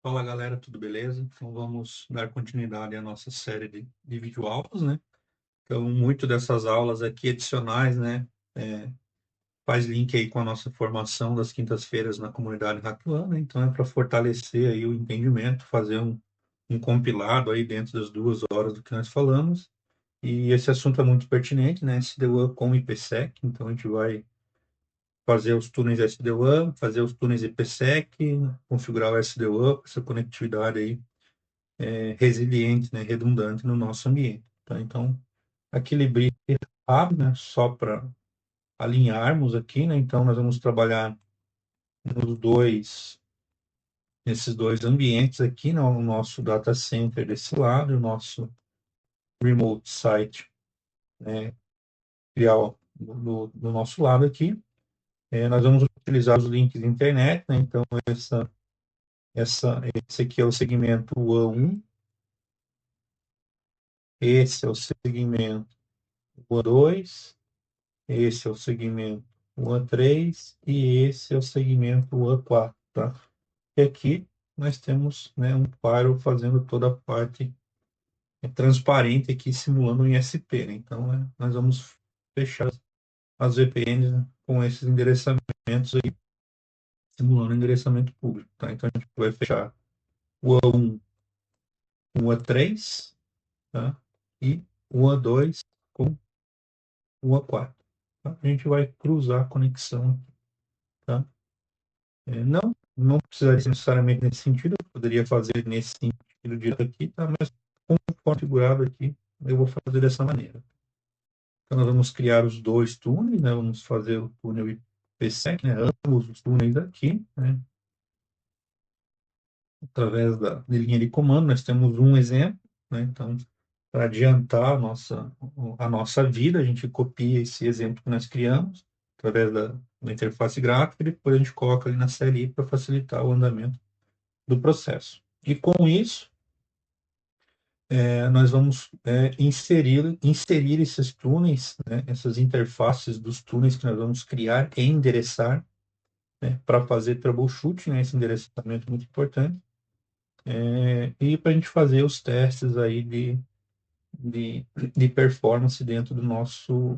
Fala galera, tudo beleza? Então vamos dar continuidade à nossa série de videoaulas, né? Então, muito dessas aulas aqui adicionais, né? é, Faz link aí com a nossa formação das quintas-feiras na comunidade Hacklã, né? Então é para fortalecer aí o entendimento, fazer um compilado aí dentro das 2 horas do que nós falamos. E esse assunto é muito pertinente, né? SD-WAN com IPsec, então a gente vai fazer os túneis SD-WAN, fazer os túneis IPsec, configurar o SD-WAN, essa conectividade aí resiliente, né, redundante no nosso ambiente. Tá? Então, aquele brief rápido, né, só para alinharmos aqui, né? Então, nós vamos trabalhar nos nesses dois ambientes aqui, né, o nosso data center desse lado, o nosso remote site, né, criar do nosso lado aqui. Nós vamos utilizar os links de internet, né? Então, esse aqui é o segmento WAN1, esse é o segmento WAN2, esse é o segmento WAN3 e esse é o segmento WAN4, tá? E aqui nós temos, né, um firewall fazendo toda a parte transparente aqui, simulando um ISP, né? Então, nós vamos fechar as VPNs, né, com esses endereçamentos aí, simulando endereçamento público, tá? Então, a gente vai fechar o A1 com o A3, tá? E o A2 com o A4, tá? A gente vai cruzar a conexão aqui, tá? Não precisaria ser necessariamente nesse sentido, eu poderia fazer nesse sentido direto aqui, tá? Mas configurado aqui, eu vou fazer dessa maneira. Então, nós vamos criar os dois túneis, né? Vamos fazer o túnel IPsec, né? Ambos os túneis aqui, né? Através de linha de comando, nós temos um exemplo, né? Então, para adiantar a nossa vida, a gente copia esse exemplo que nós criamos através da interface gráfica e depois a gente coloca ali na CLI para facilitar o andamento do processo. E com isso, nós vamos inserir esses túneis, né, essas interfaces dos túneis que nós vamos criar e endereçar, né, para fazer troubleshooting, né, esse endereçamento é muito importante, e para a gente fazer os testes aí de, de performance dentro do nosso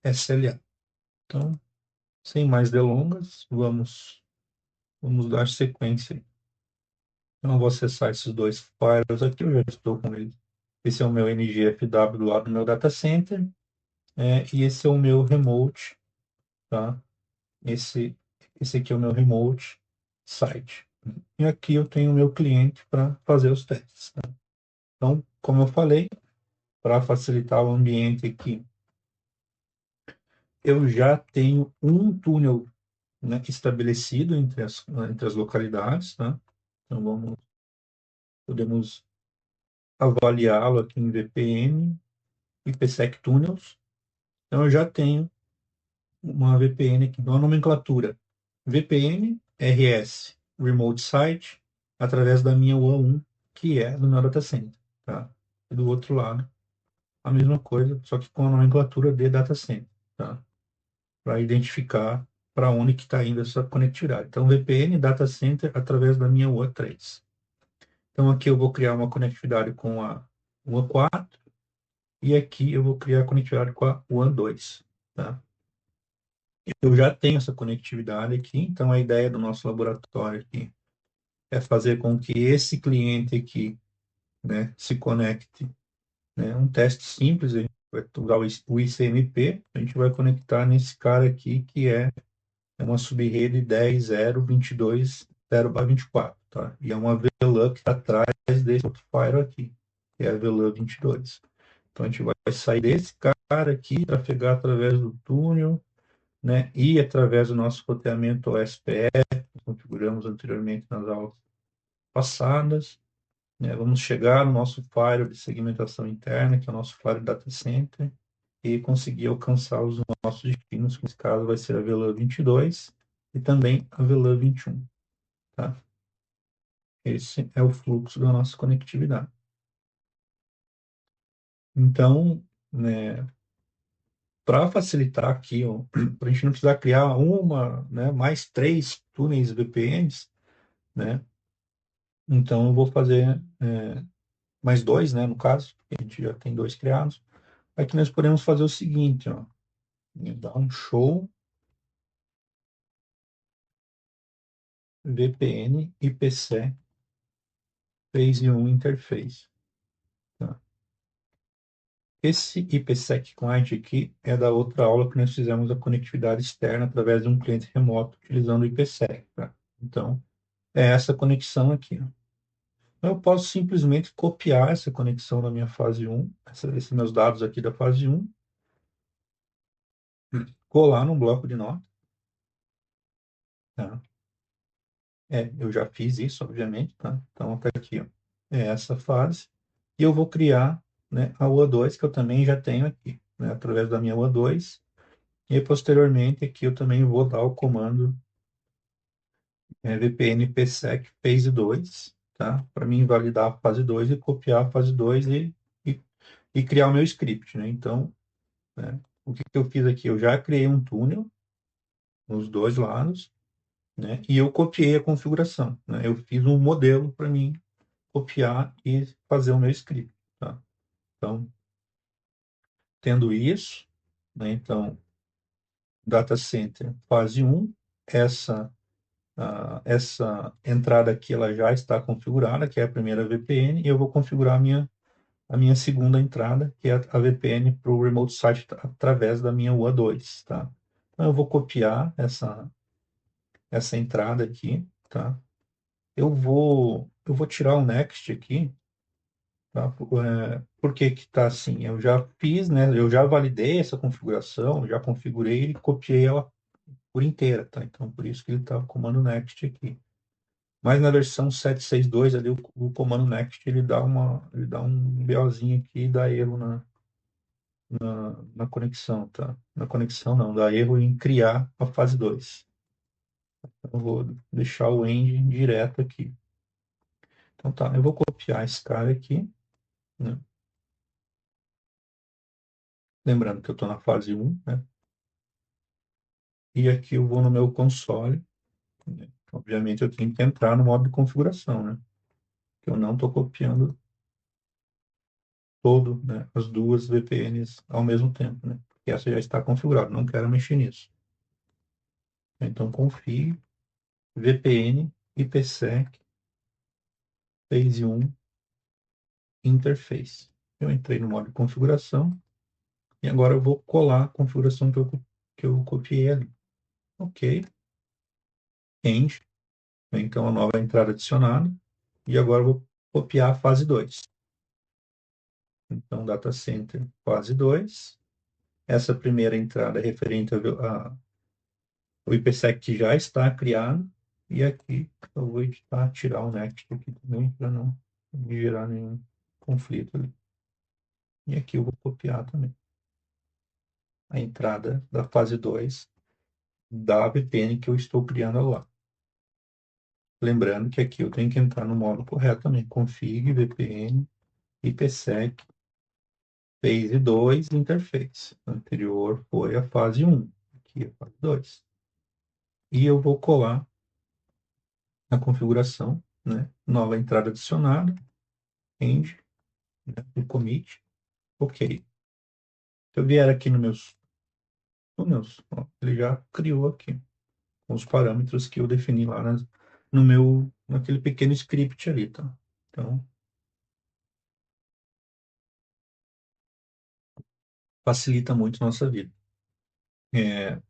SLA. Então, sem mais delongas, vamos dar sequência. Eu não vou acessar esses dois files aqui, eu já estou com eles. Esse é o meu NGFW do lado do meu data center, e esse é o meu remote, tá? Esse aqui é o meu remote site. E aqui eu tenho o meu cliente para fazer os testes, tá? Então, como eu falei, para facilitar o ambiente aqui, eu já tenho um túnel, né, estabelecido entre as localidades, tá? Então, podemos avaliá-lo aqui em VPN, IPsec Tunnels. Então, eu já tenho uma VPN aqui, uma nomenclatura VPN RS Remote Site através da minha UA1, que é do meu data center, tá? E do outro lado, a mesma coisa, só que com a nomenclatura de data center, tá? Para identificar para onde que está indo essa conectividade. Então, VPN Data Center através da minha UA3. Então, aqui eu vou criar uma conectividade com a UA4 e aqui eu vou criar a conectividade com a UA2, tá? Eu já tenho essa conectividade aqui, então a ideia do nosso laboratório aqui é fazer com que esse cliente aqui, né, se conecte, né, um teste simples, a gente vai usar o ICMP, a gente vai conectar nesse cara aqui, que é uma subrede 10.0.22.0/24, tá? E é uma VLAN que está atrás desse outro firewall aqui, que é a VLAN 22. Então a gente vai sair desse cara aqui, trafegar através do túnel, né, e através do nosso roteamento OSPF, que configuramos anteriormente nas aulas passadas, né, vamos chegar no nosso firewall de segmentação interna, que é o nosso firewall data center, e conseguir alcançar os nossos destinos, que nesse caso vai ser a VLAN 22 e também a VLAN 21, tá? Esse é o fluxo da nossa conectividade. Então, né, para facilitar aqui, para a gente não precisar criar uma, né, mais três túneis VPNs, né, Então, eu vou fazer mais dois, né, no caso, porque a gente já tem dois criados. Aqui nós podemos fazer o seguinte, ó, dar um show VPN IPsec phase 1 interface. Tá? Esse IPsec client aqui é da outra aula que nós fizemos a conectividade externa através de um cliente remoto utilizando o IPsec. Tá? Então, é essa conexão aqui. Ó. Eu posso simplesmente copiar essa conexão da minha fase 1, esses meus dados aqui da fase 1, colar num bloco de notas. Tá? Eu já fiz isso, obviamente. Tá? Então, tá aqui, ó. É essa fase. E eu vou criar, né, a UA2, que eu também já tenho aqui, né, através da minha UA2. E posteriormente aqui eu também vou dar o comando VPN PSEC phase 2, tá? Para mim validar a fase 2 e copiar a fase 2 e, e criar o meu script, né? Então, né, o que que eu fiz aqui? Eu já criei um túnel nos dois lados, né? E eu copiei a configuração, né? Eu fiz um modelo para mim copiar e fazer o meu script, tá? Então, tendo isso, né? Então, data center fase um, essa essa entrada aqui ela já está configurada, que é a primeira VPN, e eu vou configurar a minha segunda entrada, que é a VPN para o remote site através da minha UA2, tá? Então eu vou copiar essa entrada aqui, tá? Eu vou tirar o next aqui, tá? Por que que tá assim? Eu já fiz, né? Eu já validei essa configuração, já configurei e copiei ela por inteira, tá? Então por isso que ele tá com o comando next aqui. Mas na versão 7.6.2 ali, o comando next, ele dá um BOzinho aqui e dá erro na conexão, tá? Na conexão não, dá erro em criar a fase 2. Eu vou deixar o end direto aqui. Então tá, eu vou copiar esse cara aqui, né? Lembrando que eu estou na fase 1, né? E aqui eu vou no meu console, né? Obviamente eu tenho que entrar no modo de configuração, né? Que eu não estou copiando todo, né, as duas VPNs ao mesmo tempo, né? Porque essa já está configurada, não quero mexer nisso. Então, config VPN IPsec phase 1 interface. Eu entrei no modo de configuração e agora eu vou colar a configuração que eu copiei ali. Ok, end. Então, a nova entrada adicionada. E agora eu vou copiar a fase 2. Então, data center fase 2. Essa primeira entrada é referente o IPsec que já está criado. E aqui eu vou editar, tirar o next aqui também, para não gerar nenhum conflito ali. E aqui eu vou copiar também a entrada da fase 2 da VPN que eu estou criando lá. Lembrando que aqui eu tenho que entrar no modo correto também. Config VPN IPsec phase 2 interface. A anterior foi a fase 1. Aqui é a fase 2. E eu vou colar a configuração, né? Nova entrada adicionada, end, né? O commit, ok. Se eu vier aqui no meus, ó, ele já criou aqui com os parâmetros que eu defini lá no naquele pequeno script ali, tá? Então, facilita muito a nossa vida. É,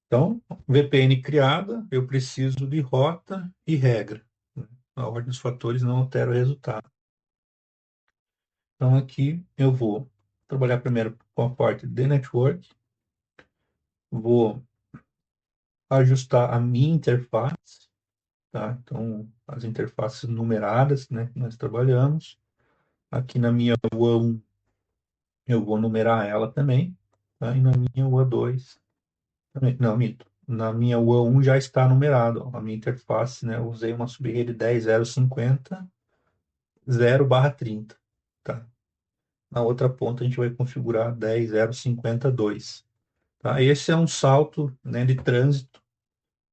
então, VPN criada, eu preciso de rota e regra, né? A ordem dos fatores não altera o resultado. Então, aqui eu vou trabalhar primeiro com a parte de network, vou ajustar a minha interface, tá? Então, as interfaces numeradas, né, que nós trabalhamos. Aqui na minha UA1, eu vou numerar ela também, tá? E na minha UA2 também. Não, minto. Na minha UA1 já está numerado, ó, a minha interface, né? Eu usei uma subrede 10.050 0/30, tá? Na outra ponta a gente vai configurar 10.052, tá? Esse é um salto, né, de trânsito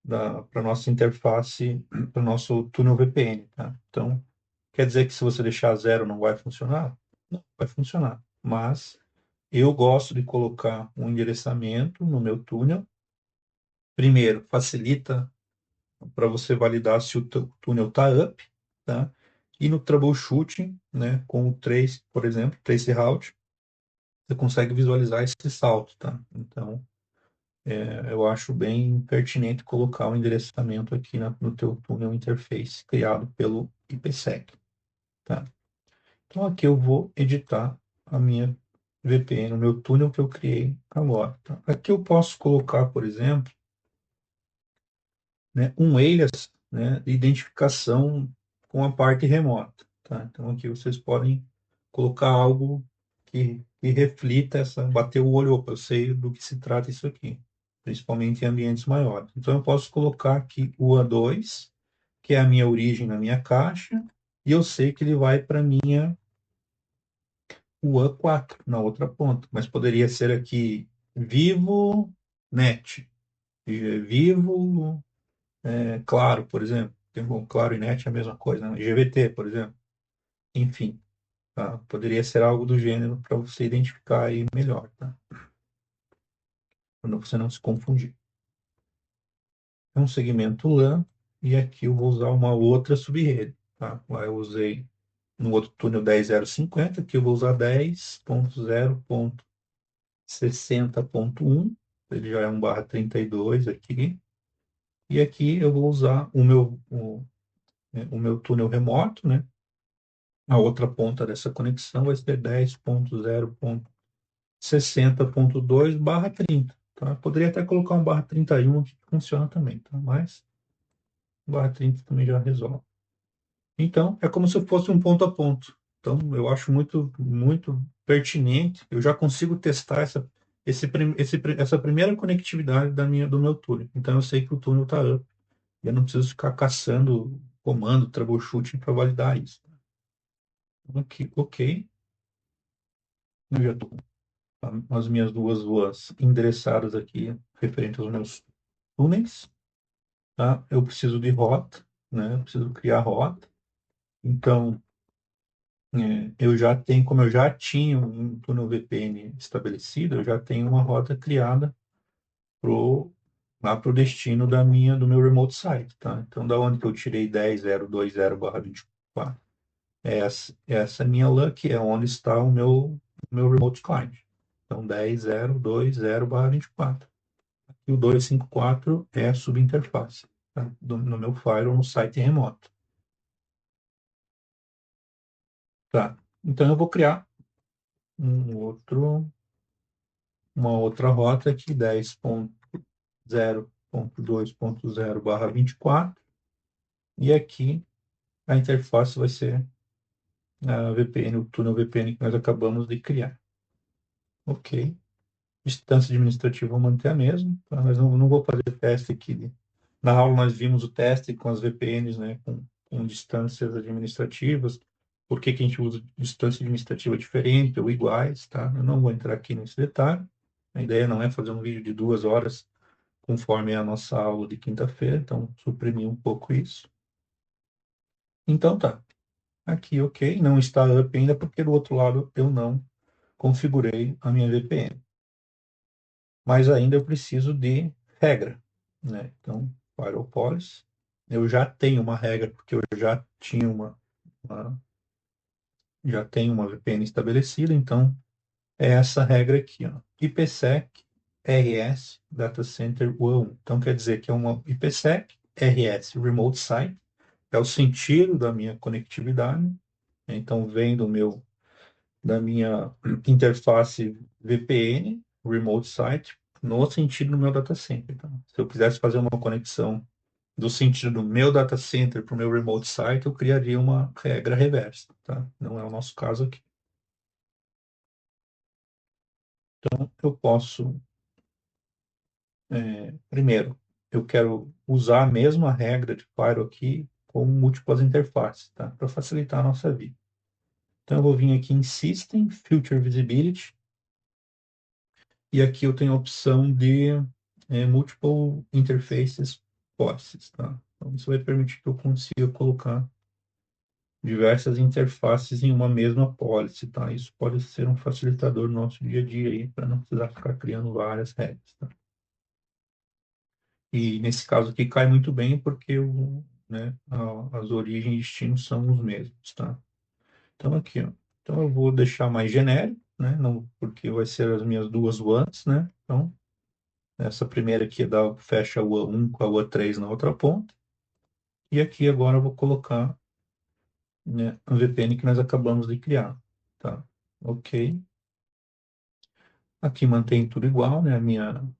para nossa interface, para o nosso túnel VPN, tá? Então, quer dizer que se você deixar zero não vai funcionar? Não, vai funcionar. Mas eu gosto de colocar um endereçamento no meu túnel. Primeiro, facilita para você validar se o túnel está up, tá? E no troubleshooting, né, com o trace, por exemplo, traceroute, você consegue visualizar esse salto, tá? Então, eu acho bem pertinente colocar o endereçamento aqui no teu túnel interface criado pelo IPsec, tá? Então, aqui eu vou editar a minha VPN, o meu túnel que eu criei agora, tá? Aqui eu posso colocar, por exemplo, né, um alias, né, de identificação com a parte remota, tá? Então aqui vocês podem colocar algo que reflita bater o olho, opa, eu sei do que se trata isso aqui, principalmente em ambientes maiores. Então eu posso colocar aqui o A2, que é a minha origem na minha caixa, e eu sei que ele vai para minha o A4 na outra ponta, mas poderia ser aqui vivo net, vivo Claro, por exemplo. Bom, Claro e NET é a mesma coisa, né? GVT, por exemplo. Enfim, tá? Poderia ser algo do gênero para você identificar aí melhor, tá? Para você não se confundir. É um segmento LAN e aqui eu vou usar uma outra subrede, tá? Lá eu usei no outro túnel 10.050, aqui eu vou usar 10.0.60.1, ele já é um barra 32 aqui. E aqui eu vou usar o meu túnel remoto, né? A outra ponta dessa conexão vai ser 10.0.60.2/30. Tá? Poderia até colocar um barra 31 que funciona também, tá? Mas barra 30 também já resolve. Então, é como se fosse um ponto a ponto. Então, eu acho muito, muito pertinente. Eu já consigo testar essa primeira conectividade do meu túnel. Então, eu sei que o túnel está up. Eu não preciso ficar caçando comando, troubleshooting para validar isso. Aqui, ok. Eu já estou as minhas duas ruas endereçadas aqui, referente aos meus túneis, tá? Eu preciso de rota, né? Eu preciso criar rota. Então, eu já tenho, como eu já tinha um túnel VPN estabelecido, eu já tenho uma rota criada pro, lá para o destino do meu remote site, tá? Então, da onde que eu tirei 10.020/24? Essa minha LUC é onde está o meu remote client. Então, 10.020/24. E o 254 é a subinterface, tá? No meu firewall no site remoto. Tá. Então eu vou criar uma outra rota aqui, 10.0.2.0/24, e aqui a interface vai ser a VPN, o túnel VPN que nós acabamos de criar. Ok. Distância administrativa vou manter a mesma, tá? Mas não vou fazer teste aqui. Na aula nós vimos o teste com as VPNs, né, com distâncias administrativas. Por que que a gente usa distância administrativa diferente ou iguais, tá? Eu não vou entrar aqui nesse detalhe. A ideia não é fazer um vídeo de 2 horas, conforme a nossa aula de quinta-feira, então suprimir um pouco isso. Então tá. Aqui, ok. Não está up ainda, porque do outro lado eu não configurei a minha VPN. Mas ainda eu preciso de regra, né? Então, firewall policy, eu já tenho uma regra, porque eu uma- já tenho uma VPN estabelecida, então é essa regra aqui, ó, IPsec RS Data Center 1. Então quer dizer que é uma IPsec RS Remote Site, é o sentido da minha conectividade, né? Então vem da minha interface VPN, Remote Site, no sentido do meu data center. Então, se eu quisesse fazer uma conexão do sentido do meu data center para o meu remote site, eu criaria uma regra reversa, tá? Não é o nosso caso aqui. Então, eu posso, primeiro, eu quero usar a mesma regra de firewall aqui com múltiplas interfaces, tá? Para facilitar a nossa vida. Então, eu vou vir aqui em System, Future Visibility, e aqui eu tenho a opção de Multiple Interfaces policies, tá? Então, isso vai permitir que eu consiga colocar diversas interfaces em uma mesma policy, tá? Isso pode ser um facilitador no nosso dia a dia aí, para não precisar ficar criando várias regras, tá? E nesse caso aqui cai muito bem porque né, as origens e destinos são os mesmos, tá? Então aqui, ó. Então eu vou deixar mais genérico, né? Não, porque vai ser as minhas duas ones, né? Então, essa primeira aqui fecha a UA1 com a UA3 na outra ponta. E aqui agora eu vou colocar, né, a VPN que nós acabamos de criar, tá? Ok. Aqui mantém tudo igual, né? A minha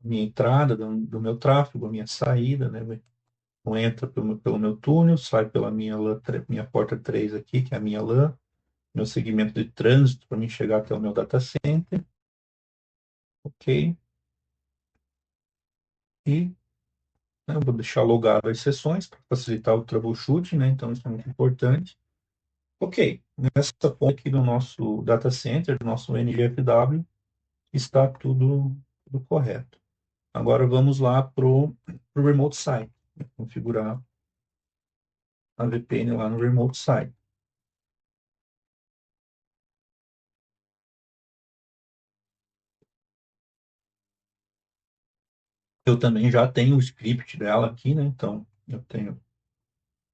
entrada do meu tráfego, a minha saída, né? Então, entra pelo meu túnel, sai pela minha porta 3 aqui, que é a minha LAN, meu segmento de trânsito para mim chegar até o meu data center, ok? E, né, eu vou deixar logado as sessões para facilitar o troubleshooting, né? Então isso é muito importante. Ok, nessa ponta aqui do nosso data center, do nosso NGFW, está tudo correto. Agora vamos lá para o remote site, né? Configurar a VPN lá no remote site. Eu também já tenho o script dela aqui, né? Então, eu tenho,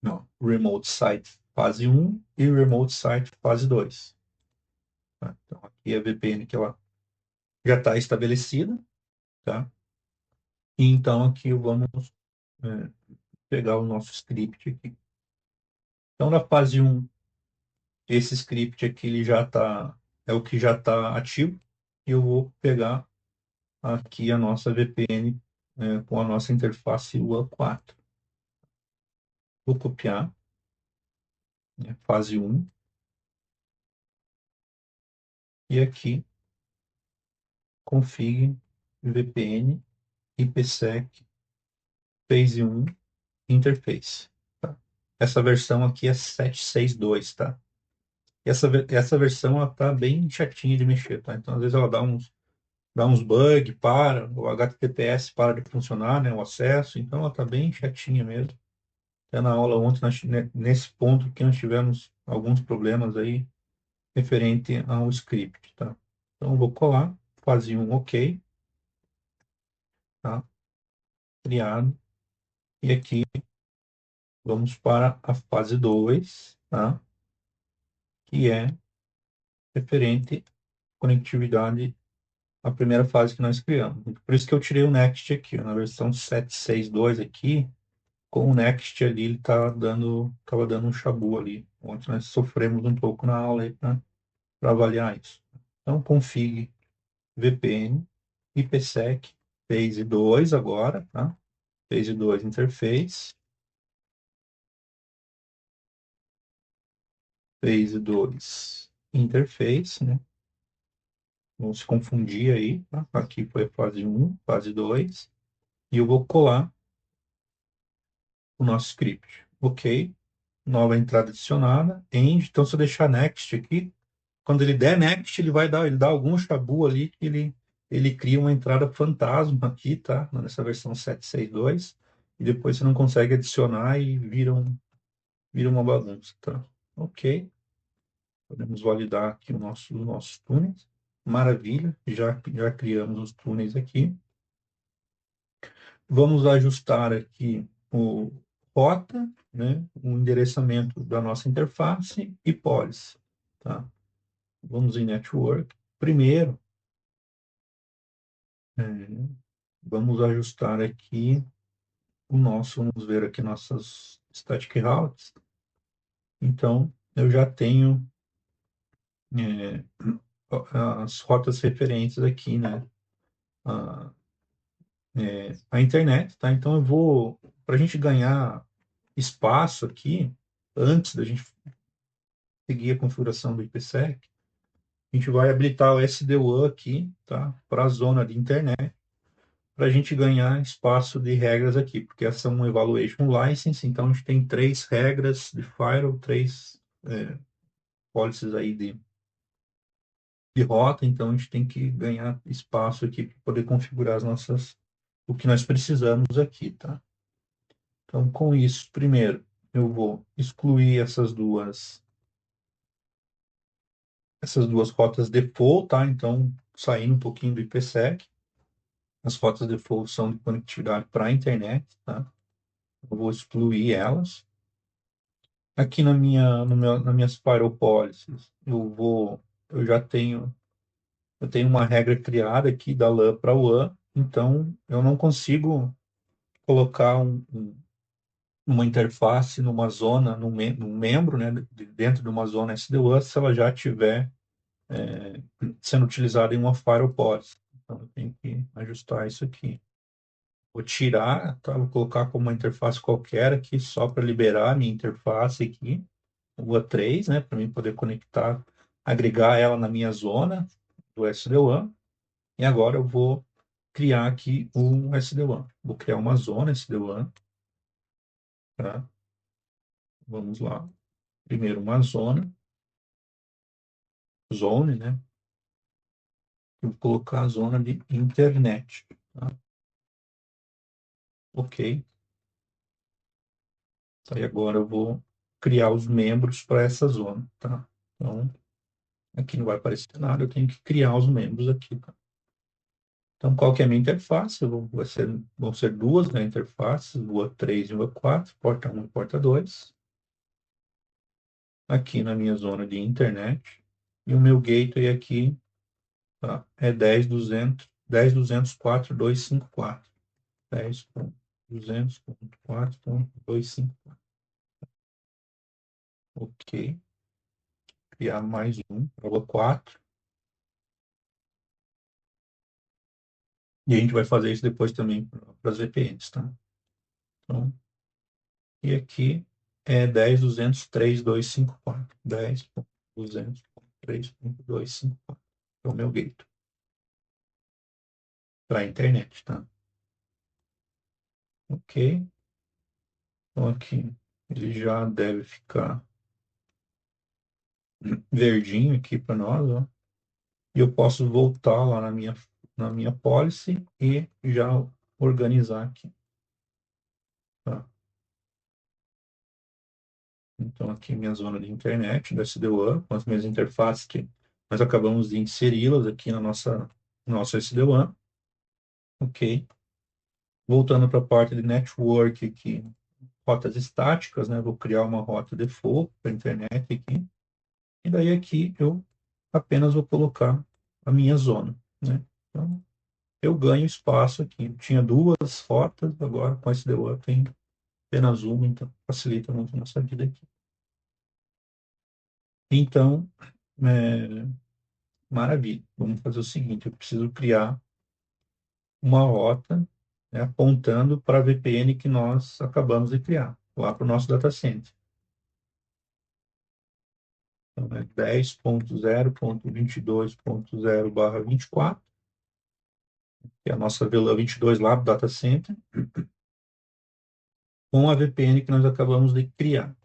não, Remote Site fase um e Remote Site fase 2. Tá? Então, aqui é a VPN que ela já está estabelecida, tá? E então, aqui vamos é, pegar o nosso script aqui. Então, na fase um, esse script aqui ele já está, é o que já está ativo. E eu vou pegar aqui a nossa VPN com a nossa interface UA4. Vou copiar, né, fase um. E aqui config VPN IPsec phase 1 interface. Tá? Essa versão aqui é 762, tá? E essa versão ela tá bem chatinha de mexer, tá? Então às vezes ela dá uns bug, o HTTPS para de funcionar, né? O acesso, então ela tá bem chatinha mesmo. Até na aula ontem, nesse ponto que nós tivemos alguns problemas aí referente ao script, tá? Então eu vou colar, fazer um OK, tá? Criado. E aqui vamos para a fase 2, tá? Que é referente à conectividade, a primeira fase que nós criamos. Por isso que eu tirei o Next aqui, ó, na versão 762 aqui, com o Next ali, ele estava dando um chabu ali. Ontem nós sofremos um pouco na aula aí para avaliar isso. Então, config VPN, IPsec, phase 2 agora, tá? Phase 2 interface, phase 2 interface, né? Não se confundir aí, tá? Aqui foi a fase um, fase 2, e eu vou colar o nosso script. Ok, nova entrada adicionada, end. Então, se eu deixar next aqui, quando ele der next, ele dá algum chabu ali que ele cria uma entrada fantasma aqui, tá? Nessa versão 762, e depois você não consegue adicionar e vira uma bagunça, tá? Ok, podemos validar aqui os nossos túneis. Maravilha, já criamos os túneis aqui. Vamos ajustar aqui o rota, né, o endereçamento da nossa interface e policy, tá? Vamos em Network. Primeiro, é, vamos ajustar aqui vamos ver aqui nossas static routes. Então, eu já tenho é, as rotas referentes aqui, né? A, a internet, tá? Então, para a gente ganhar espaço aqui, antes da gente seguir a configuração do IPsec, a gente vai habilitar o SD-WAN aqui, tá? Para a zona de internet, para a gente ganhar espaço de regras aqui, porque essa é uma evaluation license, então a gente tem 3 regras de firewall, 3 policies aí de rota, então a gente tem que ganhar espaço aqui para poder configurar o que nós precisamos aqui, tá? Então, com isso, primeiro, eu vou excluir essas duas rotas default, tá? Então, saindo um pouquinho do IPsec, as rotas default são de conectividade para a internet, tá? Eu vou excluir elas. Aqui nas minhas firewall policies, eu tenho uma regra criada aqui da LAN para WAN, então eu não consigo colocar uma interface numa zona, num membro, né, dentro de uma zona SD-WAN, se ela já estiver sendo utilizada em uma firewall policy. Então eu tenho que ajustar isso aqui. Vou tirar, tá? Vou colocar como uma interface qualquer aqui, só para liberar a minha interface aqui, o A3, né, para mim poder conectar, agregar ela na minha zona do SD-WAN. E agora eu vou criar aqui um SD-WAN. Vou criar uma zona SD-WAN, tá? Vamos lá. Primeiro uma zone, né? Eu vou colocar a zona de internet, tá? Ok. Aí agora eu vou criar os membros para essa zona, tá? Então, aqui não vai aparecer nada, eu tenho que criar os membros aqui, tá? Então, qual que é a minha interface? Vão ser duas, né, interfaces, o A3 e o A4, porta 1 e porta 2. Aqui na minha zona de internet. E o meu gateway aqui, tá? É 10.200.4.254. 10.200.4.254. Ok. Criar mais um, prova 4. E a gente vai fazer isso depois também para as VPNs, tá? Então, e aqui é 10.200.3.254. 10.200.3.254. É o meu gateway para a internet, tá? Ok. Então aqui ele já deve ficar verdinho aqui para nós, ó. E eu posso voltar lá na minha policy e já organizar aqui, tá? Então, aqui minha zona de internet da SD-WAN, com as minhas interfaces que nós acabamos de inseri-las aqui na nossa SD-WAN. Ok. Voltando para a parte de network aqui, rotas estáticas, né? Vou criar uma rota default para a internet aqui. E daí aqui eu apenas vou colocar a minha zona, né? Então, eu ganho espaço aqui. Eu tinha duas rotas, agora com a SD-WAN tem apenas uma, então facilita muito a nossa vida aqui. Então, é, maravilha. Vamos fazer o seguinte: eu preciso criar uma rota, né, apontando para a VPN que nós acabamos de criar, lá para o nosso data center. Então, é 10.0.22.0/24, que é a nossa VLAN 22 lá do data center, com a VPN que nós acabamos de criar.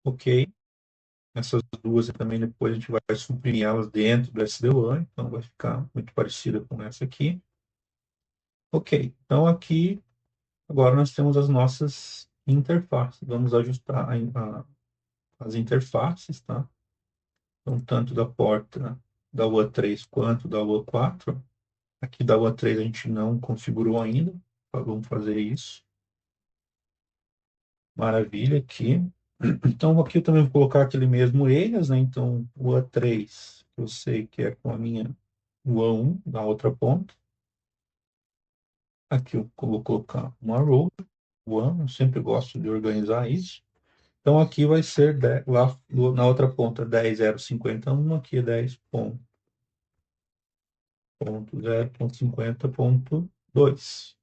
Ok? Essas duas também depois a gente vai suprimir elas dentro do SD-WAN, então vai ficar muito parecida com essa aqui. Ok, então aqui agora nós temos as nossas interfaces. Vamos ajustar as interfaces, tá? Então, tanto da porta da UA3 quanto da UA4. Aqui da UA3 a gente não configurou ainda, vamos fazer isso. Maravilha, aqui. Então, aqui eu também vou colocar aquele mesmo alias, né? Então, o A3, eu sei que é com a minha UA1, na outra ponta. Aqui eu vou colocar uma row, UA1, eu sempre gosto de organizar isso. Então, aqui vai ser lá na outra ponta 10.051, aqui é 10.0.50.2.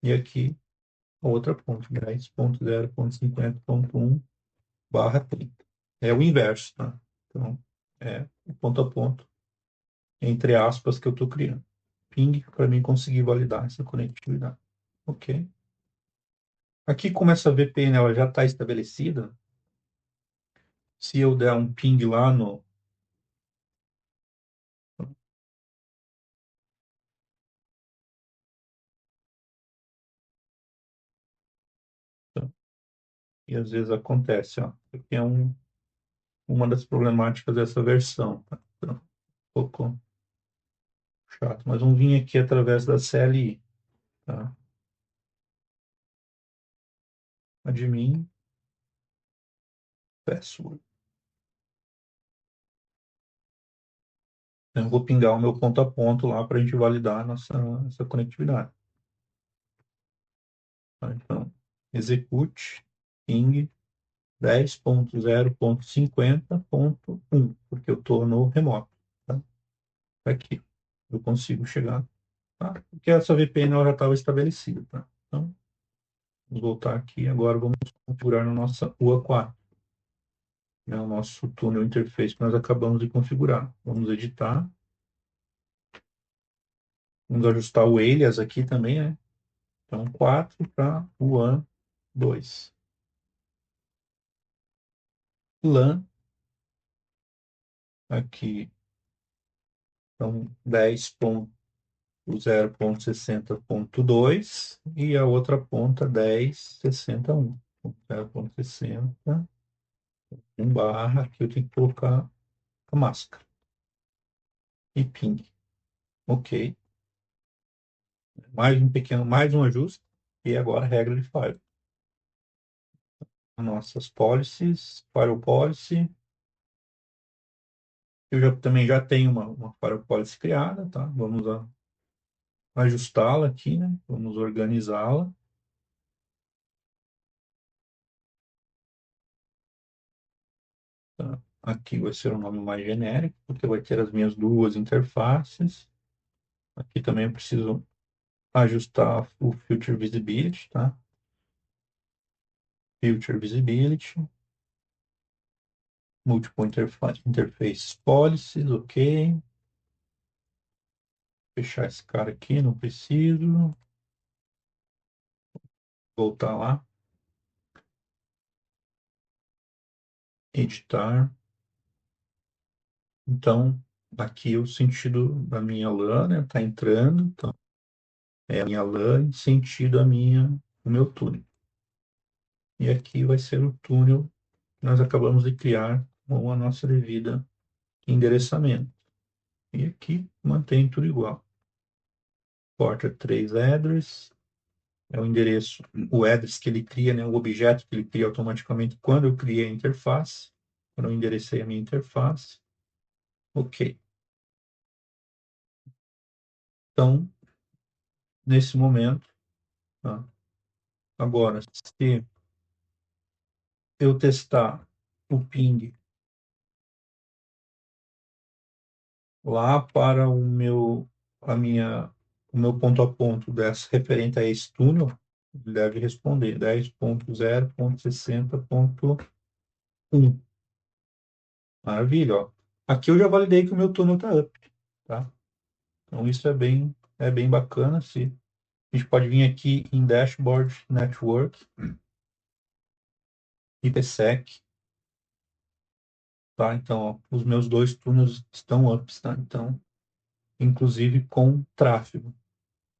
E aqui a outra ponta, 10.0.50.1/30. É o inverso, tá? Então, é o ponto a ponto, entre aspas, que eu estou criando. Ping para mim conseguir validar essa conectividade. Ok. Aqui, como essa VPN ela já está estabelecida, se eu der um ping lá no. E às vezes acontece, ó. Aqui é uma das problemáticas dessa versão, tá? Então, um pouco chato, mas vamos vir aqui através da CLI, tá? Admin, password. Então, eu vou pingar o meu ponto a ponto lá para a gente validar a nossa essa conectividade. Tá? Então, execute ping 10.0.50.1, porque eu estou no remoto. Tá? Aqui eu consigo chegar, tá? Porque essa VPN ela já estava estabelecida. Tá? Então, vamos voltar aqui. Agora vamos configurar na nossa UA4, né, o nosso túnel interface que nós acabamos de configurar. Vamos editar. Vamos ajustar o alias aqui também, né? Então, 4 para WAN 2. LAN aqui. Então, 10.0.60.2 e a outra ponta 10.61. 0.60, um barra, aqui eu tenho que colocar a máscara. E ping. Ok. Mais um ajuste. E agora a regra de firewall. Nossas policies, firewall policy. Eu também já tenho uma firewall policy criada, tá? Vamos ajustá-la aqui, né? Vamos organizá-la. Tá? Aqui vai ser um nome mais genérico, porque vai ter as minhas duas interfaces. Aqui também eu preciso ajustar o Future Visibility, tá? Future Visibility, Multiple Interface Policies, ok. Fechar esse cara aqui, não preciso. Voltar lá. Editar. Então, aqui o sentido da minha LAN, né, tá entrando. Então, é a minha LAN em sentido o meu túnel. E aqui vai ser o túnel que nós acabamos de criar com a nossa devida endereçamento. E aqui mantém tudo igual. Porta 3 address, é o endereço, o address que ele cria, né, o objeto que ele cria automaticamente quando eu criei a interface, quando eu enderecei a minha interface. Ok. Então, nesse momento, tá? Agora, se eu testar o ping lá para o meu ponto a ponto dessa referente a esse túnel, ele deve responder 10.0.60.1. Maravilha, ó. Aqui eu já validei que o meu túnel está up, tá? Então isso é bem bacana. A gente pode vir aqui em Dashboard Network, IPsec, tá? Então, ó, os meus dois túneis estão ups, tá? Então, inclusive com tráfego,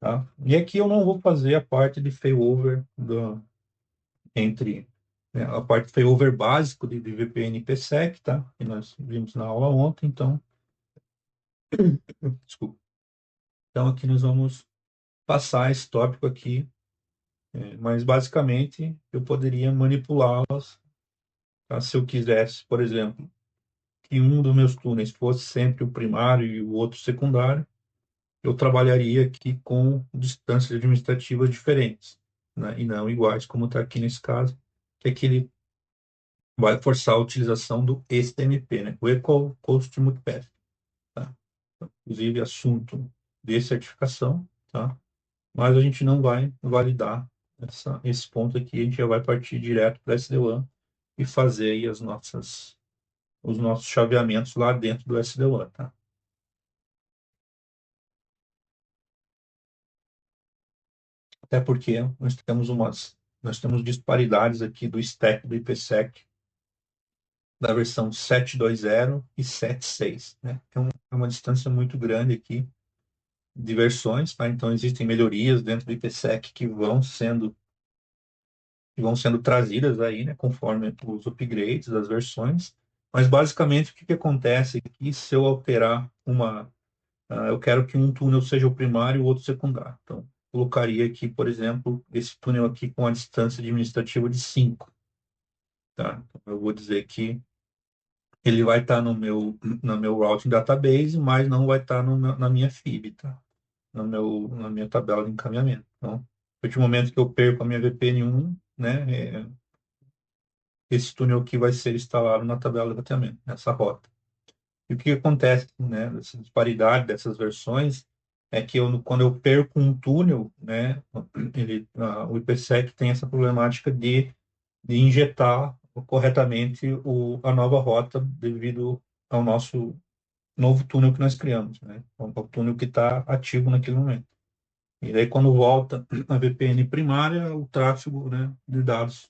tá? E aqui eu não vou fazer a parte de failover entre, né, a parte de failover básico de VPN IPsec, tá? Que nós vimos na aula ontem, então, desculpa. Então, aqui nós vamos passar esse tópico aqui, mas basicamente eu poderia manipulá-las, tá? Se eu quisesse, por exemplo, que um dos meus túneis fosse sempre o primário e o outro secundário, eu trabalharia aqui com distâncias administrativas diferentes, né? E não iguais, como está aqui nesse caso, que aqui ele vai forçar a utilização do STMP, né? O Equal Cost Multipath, tá? Inclusive, assunto de certificação, tá? Mas a gente não vai validar esse ponto aqui, a gente já vai partir direto para SD-WAN e fazer aí os nossos chaveamentos lá dentro do SD-WAN, tá? Até porque nós temos disparidades aqui do stack do IPsec da versão 7.2.0 e 7.6, né? É uma distância muito grande aqui de versões, tá? Então existem melhorias dentro do IPsec que vão sendo que vão sendo trazidas aí, né, conforme os upgrades das versões. Mas basicamente o que que acontece aqui se eu alterar eu quero que um túnel seja o primário e o outro secundário. Então, colocaria aqui, por exemplo, esse túnel aqui com a distância administrativa de 5, tá? Então, eu vou dizer que ele vai estar no meu routing database, mas não vai estar na minha FIB, tá? Na minha tabela de encaminhamento. Então, a partir do momento que eu perco a minha VPN1, né, esse túnel aqui vai ser instalado na tabela de roteamento, nessa rota. E o que acontece, né, dessa disparidade dessas versões é que quando eu perco um túnel, né, o IPsec tem essa problemática de injetar corretamente a nova rota devido ao nosso novo túnel que nós criamos, né, o túnel que está ativo naquele momento. E daí, quando volta a VPN primária, o tráfego, né, de dados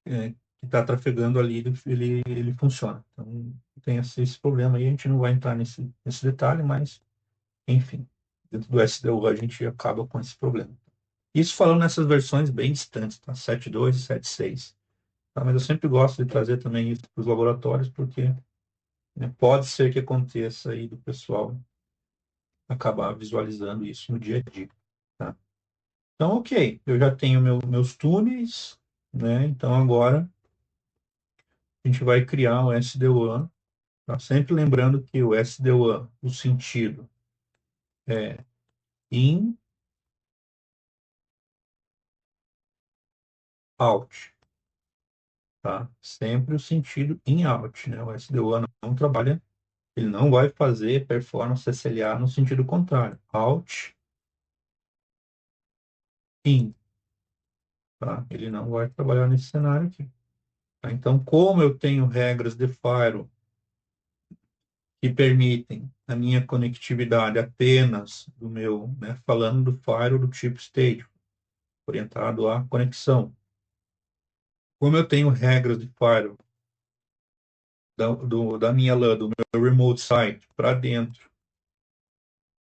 que está trafegando ali, ele funciona. Então, tem esse problema aí, a gente não vai entrar nesse detalhe, mas, enfim, dentro do SDU a gente acaba com esse problema. Isso falando nessas versões bem distantes, tá? 7.2 e 7.6. Tá? Mas eu sempre gosto de trazer também isso para os laboratórios, porque, né, pode ser que aconteça aí do pessoal acabar visualizando isso no dia a dia. Tá? Então, ok, eu já tenho meus túneis, né? Então agora a gente vai criar o SD-WAN, tá? Sempre lembrando que o SD-WAN, o sentido é in, out, tá? Sempre o sentido in, out, né? O SD-WAN não trabalha, ele não vai fazer performance SLA no sentido contrário. Out, in, tá? Ele não vai trabalhar nesse cenário aqui. Tá? Então, como eu tenho regras de firewall que permitem a minha conectividade apenas né, falando do firewall do tipo stage, orientado à conexão. Como eu tenho regras de firewall da minha LAN, do meu remote site para dentro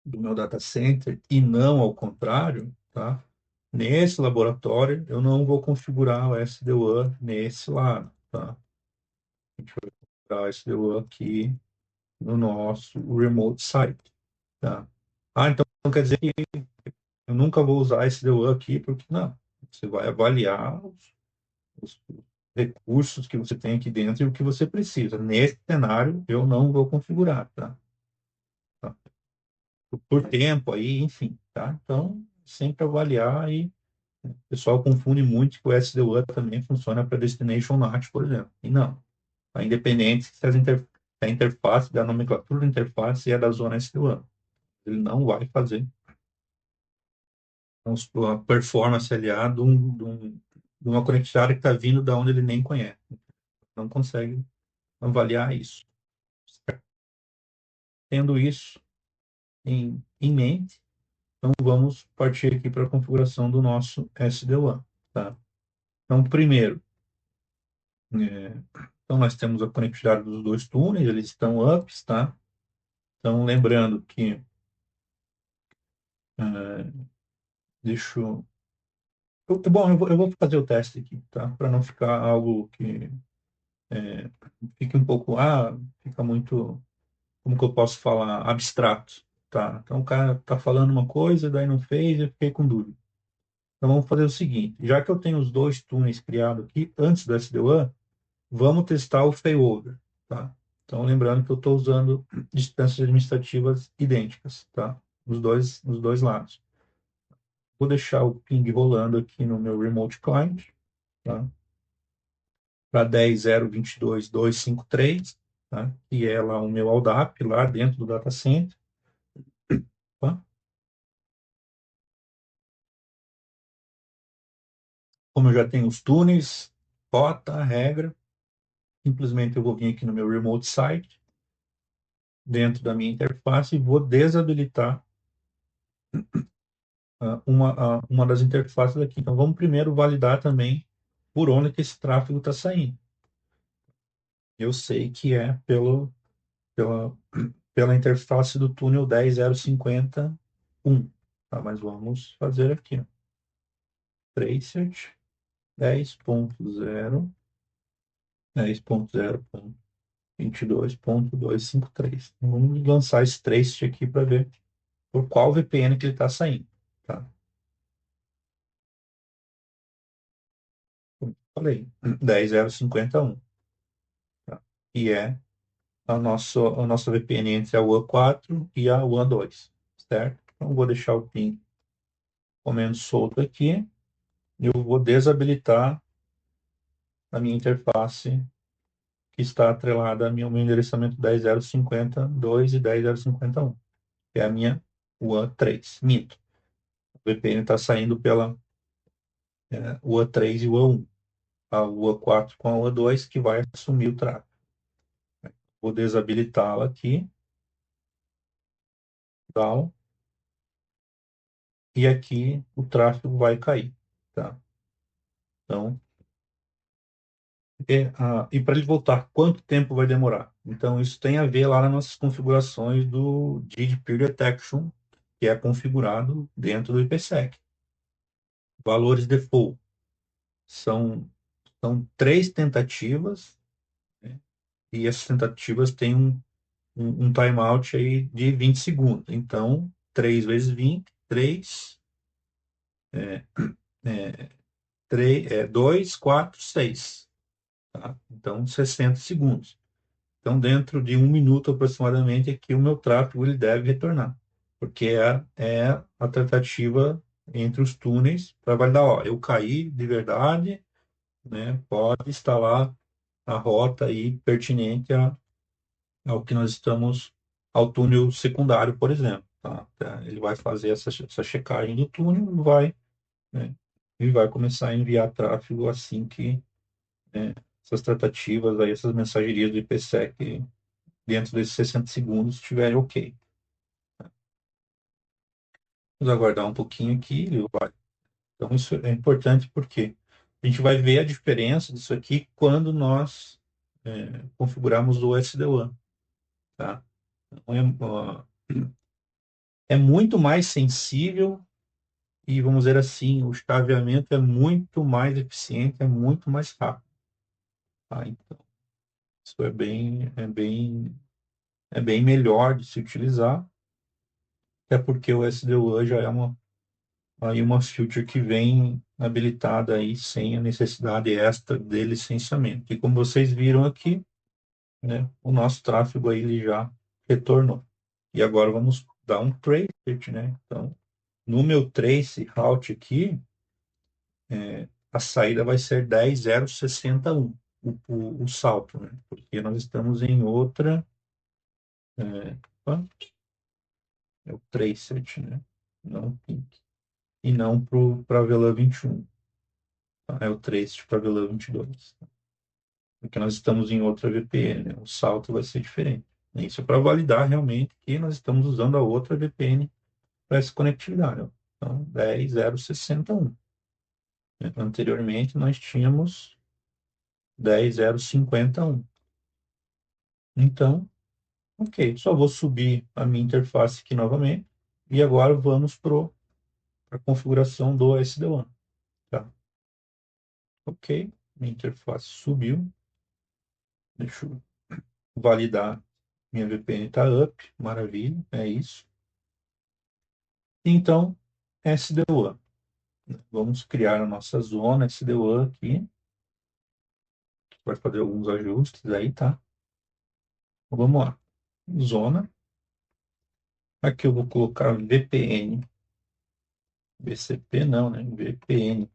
do meu data center e não ao contrário, tá? Nesse laboratório, eu não vou configurar o SD-WAN nesse lado, tá? A gente vai configurar o SD-WAN aqui no nosso remote site, tá? Ah, então quer dizer que eu nunca vou usar SD-WAN aqui, porque não. Você vai avaliar os recursos que você tem aqui dentro e o que você precisa. Nesse cenário, eu não vou configurar, tá? Tá? Por tempo aí, enfim, tá? Então, sempre avaliar e o pessoal confunde muito que o SD-WAN também funciona para Destination NAT, por exemplo. E não. Tá? Independente se a interface, da nomenclatura da interface é da zona SD-WAN. Ele não vai fazer a performance LA de uma conectividade que está vindo da onde ele nem conhece. Não consegue avaliar isso. Tendo isso em mente, então vamos partir aqui para a configuração do nosso SD-WAN. Tá? Então, primeiro, então nós temos a conectividade dos dois túneis, eles estão ups, tá? Então, lembrando que, é, deixa bom, eu vou fazer o teste aqui, tá? Para não ficar algo que fique um pouco, fica muito, como que eu posso falar, abstrato, tá? Então, o cara tá falando uma coisa, daí não fez, eu fiquei com dúvida. Então vamos fazer o seguinte, já que eu tenho os dois túneis criados aqui, antes do SD-WAN, vamos testar o failover, tá? Então lembrando que eu estou usando distâncias administrativas idênticas, tá? Nos dois lados. Vou deixar o ping rolando aqui no meu remote client, tá? Para 10.022.253, tá? Que é lá o meu ALDAP, lá dentro do data center, tá? Como eu já tenho os túneis, rota, regra, simplesmente eu vou vir aqui no meu remote site, dentro da minha interface, e vou desabilitar uma das interfaces aqui. Então, vamos primeiro validar também por onde que esse tráfego está saindo. Eu sei que é pela, pela interface do túnel 10.051, tá? Mas vamos fazer aqui, ó. Tracert. 10.0, 10.0.22.253. Vamos lançar esse trace aqui para ver por qual VPN que ele está saindo, tá? Como eu falei, 10.051, tá? E é a nossa VPN entre a WAN 4 e a WAN 2, certo? Então, vou deixar o ping comendo solto aqui. Eu vou desabilitar a minha interface que está atrelada ao meu endereçamento 10.050.2 e 10.051, que é a minha WAN 3. Minto. O VPN está saindo pela WAN 3 e WAN 1. A WAN 4 com a WAN 2 que vai assumir o tráfego. Vou desabilitá-la aqui, tal, e aqui o tráfego vai cair, tá? Então, e para ele voltar, quanto tempo vai demorar? Então, isso tem a ver lá nas nossas configurações do GDPR Detection, que é configurado dentro do IPsec. Valores default são 3 tentativas, né? E essas tentativas têm um timeout aí de 20 segundos. Então, 3 vezes 20, 2, 4, 6. Tá? Então, 60 segundos. Então, dentro de 1 minuto aproximadamente, é que o meu tráfego ele deve retornar, porque é a tratativa entre os túneis para validar, ó, eu caí de verdade, né? Pode instalar a rota aí pertinente ao que nós estamos, ao túnel secundário, por exemplo, tá? Ele vai fazer essa checagem do túnel, né? E vai começar a enviar tráfego assim que, né, essas tratativas aí, essas mensagerias do IPsec dentro desses 60 segundos estiverem ok. Vamos aguardar um pouquinho aqui. Então, isso é importante porque a gente vai ver a diferença disso aqui quando nós configurarmos o SD-WAN, tá? Então, é muito mais sensível e, vamos dizer assim, o chaveamento é muito mais eficiente, é muito mais rápido, tá? Então, isso é bem melhor de se utilizar, até porque o SD-WAN já é uma feature que vem habilitada aí sem a necessidade extra de licenciamento. E como vocês viram aqui, né, o nosso tráfego aí ele já retornou. E agora vamos dar um trace, né? Então, no meu trace route aqui, a saída vai ser 10.061, o salto, né? Porque nós estamos em outra, opa, é o tracet, né? Não pink. E não para a VLAN 21. Tá? É o tracet para a VLAN 22. Porque nós estamos em outra VPN, né? O salto vai ser diferente. Isso é para validar realmente que nós estamos usando a outra VPN para essa conectividade. Ó. Então, 10.061. Anteriormente, nós tínhamos 10.051. Então, ok, só vou subir a minha interface aqui novamente. E agora vamos para a configuração do SD-WAN. Tá? Ok, minha interface subiu. Deixa eu validar. Minha VPN está up, maravilha, é isso. Então, SD-WAN. Vamos criar a nossa zona SD-WAN aqui. Vai fazer alguns ajustes aí, tá? Então, vamos lá. Zona. Aqui eu vou colocar VPN. VCP não, né? VPN.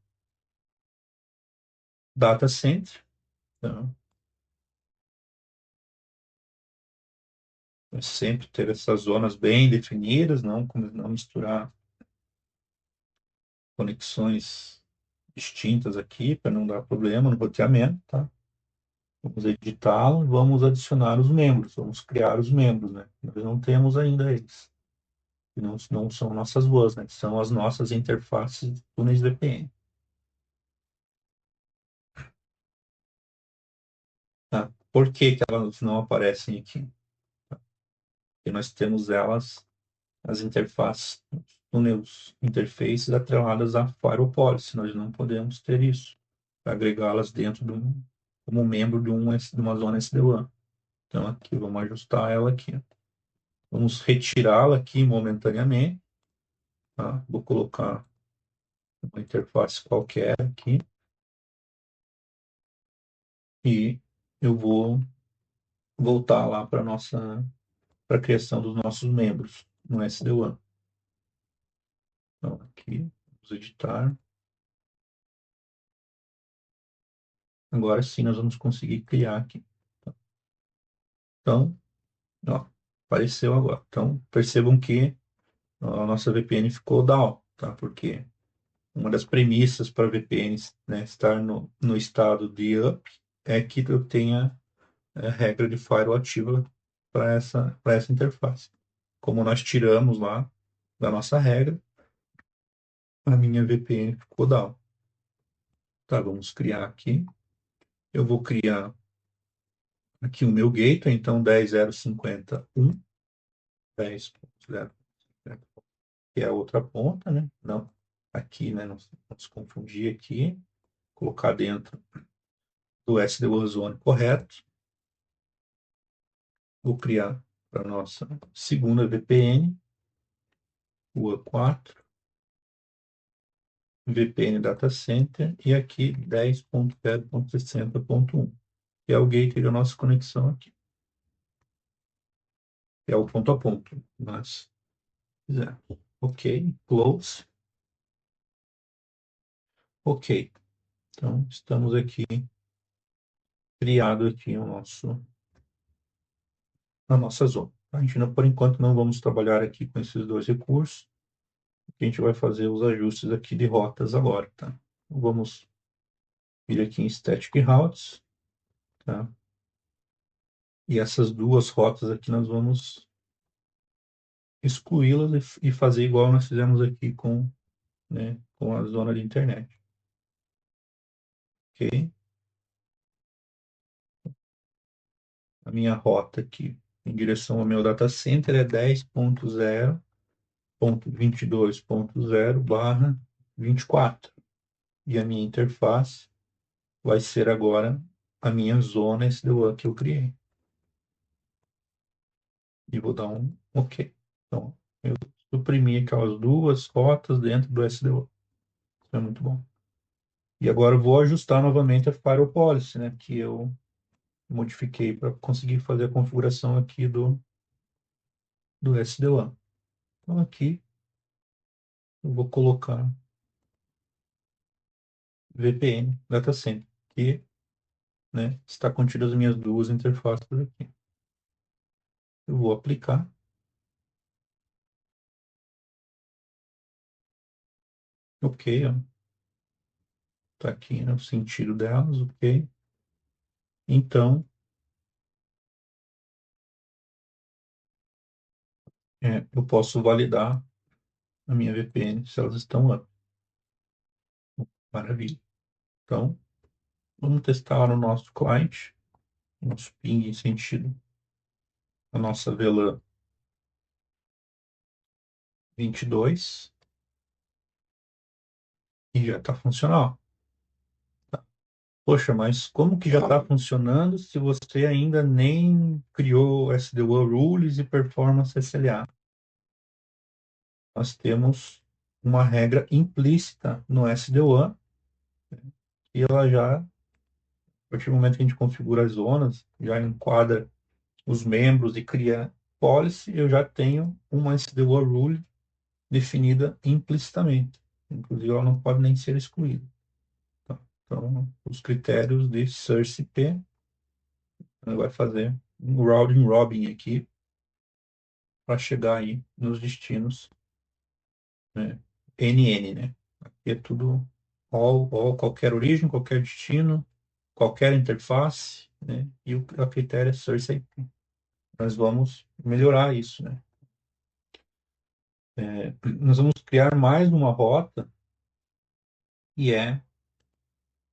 Data Center. Então, sempre ter essas zonas bem definidas, não misturar conexões distintas aqui para não dar problema no roteamento, tá? Vamos editá-lo, vamos adicionar os membros, vamos criar os membros, né? Nós não temos ainda eles. E não são nossas voz, né? São as nossas interfaces de túneis VPN. Tá? Por que que elas não aparecem aqui? Porque nós temos elas, as interfaces, túneis, interfaces atreladas à firewall policy. Nós não podemos ter isso. para agregá-las dentro como membro de uma zona SD-WAN. Então, aqui, vamos ajustar ela aqui. Vamos retirá-la aqui momentaneamente. Tá? Vou colocar uma interface qualquer aqui. E eu vou voltar lá para a criação dos nossos membros no SD-WAN. Então, aqui, vamos editar. Agora sim, nós vamos conseguir criar aqui. Então, ó, apareceu agora. Então, percebam que a nossa VPN ficou down, tá? Porque uma das premissas para VPNs, né, estar no estado de up é que eu tenha a regra de firewall ativa para essa interface. Como nós tiramos lá da nossa regra, a minha VPN ficou down. Tá, vamos criar aqui. Eu vou criar aqui o meu gateway, então 10.051, 10.0, que é a outra ponta, né? Não, aqui, né? Não se confundir aqui. Colocar dentro do SD-WAN Zone correto. Vou criar para a nossa segunda VPN, WAN 4, VPN Data Center, e aqui 10.0.60.1, que é o gateway da nossa conexão aqui. É o ponto a ponto. Mas, ok, close. Ok. Então, estamos aqui, criado aqui a nossa zona. A gente, por enquanto, não vamos trabalhar aqui com esses dois recursos. A gente vai fazer os ajustes aqui de rotas agora, tá? Então, vamos vir aqui em Static Routes, tá? E essas duas rotas aqui nós vamos excluí-las e fazer igual nós fizemos aqui né, com a zona de internet. Ok? A minha rota aqui em direção ao meu data center é 10.0.22.0/24. E a minha interface vai ser agora a minha zona SD-WAN que eu criei. E vou dar um OK. Então, eu suprimi aquelas duas rotas dentro do SD-WAN. Isso é muito bom. E agora eu vou ajustar novamente a Firewall Policy, né, que eu modifiquei para conseguir fazer a configuração aqui do SD-WAN. Então, aqui eu vou colocar VPN Data Center, que, né, está contido as minhas duas interfaces aqui. Eu vou aplicar. OK, ó. Tá aqui no sentido delas, OK. Então, eu posso validar a minha VPN se elas estão lá. Maravilha. Então, vamos testar no nosso cliente, nosso ping em sentido, a nossa VLAN 22, e já está funcional. Poxa, mas como que já está funcionando se você ainda nem criou SD-WAN Rules e Performance SLA? Nós temos uma regra implícita no SD-WAN e ela já, a partir do momento que a gente configura as zonas, já enquadra os membros e cria policy, eu já tenho uma SD-WAN Rule definida implicitamente. Inclusive, ela não pode nem ser excluída. Tá? Então, os critérios de SIRCP vai fazer um round robin aqui para chegar aí nos destinos, né? NN, né? Aqui é tudo qualquer origem, qualquer destino, qualquer interface, né? E a critério é source IP. Nós vamos melhorar isso, né? Nós vamos criar mais uma rota e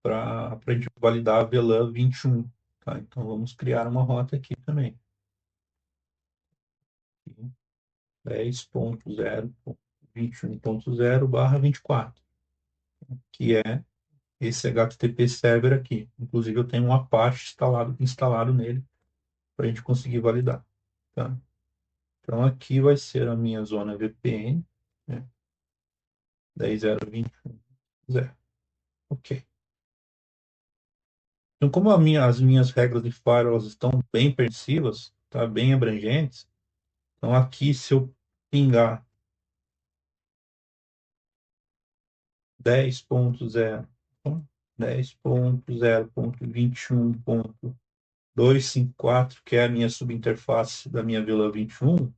para a gente validar a VLAN 21, tá? Então vamos criar uma rota aqui também. 10.0.21.0/24, que é esse HTTP Server aqui. Inclusive, eu tenho um Apache instalado nele para a gente conseguir validar. Tá? Então, aqui vai ser a minha zona VPN, né? 10.0.21.0. Ok. Então, como as minhas regras de firewall estão bem permissivas, tá? Bem abrangentes, então aqui se eu pingar 10.0, 10.0.21.254, que é a minha subinterface da minha VLAN 21,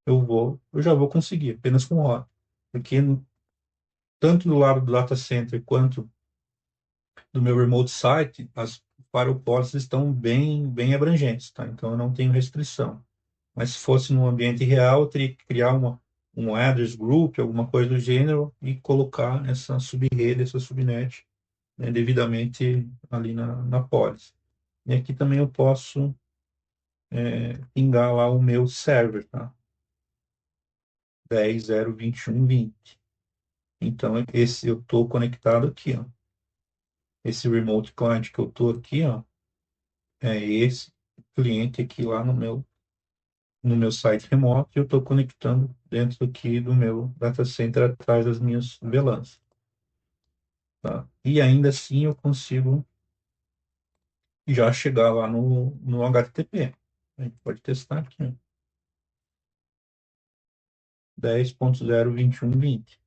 eu já vou conseguir, apenas com o hot. Porque tanto do lado do data center quanto do meu remote site, as firewall policies estão bem abrangentes, tá? Então eu não tenho restrição. Mas se fosse no ambiente real, eu teria que criar um address group, alguma coisa do gênero, e colocar essa subrede, essa subnet, né, devidamente ali na policy. E aqui também eu posso pingar lá o meu server, tá? 10.0.21.20. Então, esse eu estou conectado aqui, ó. Esse remote client que eu estou aqui, ó, é esse cliente aqui lá no meu site remoto e eu estou conectando dentro aqui do meu data center atrás das minhas VLANs, tá? E ainda assim eu consigo já chegar lá no HTTP. A gente pode testar aqui, ó. 10.0.21.20,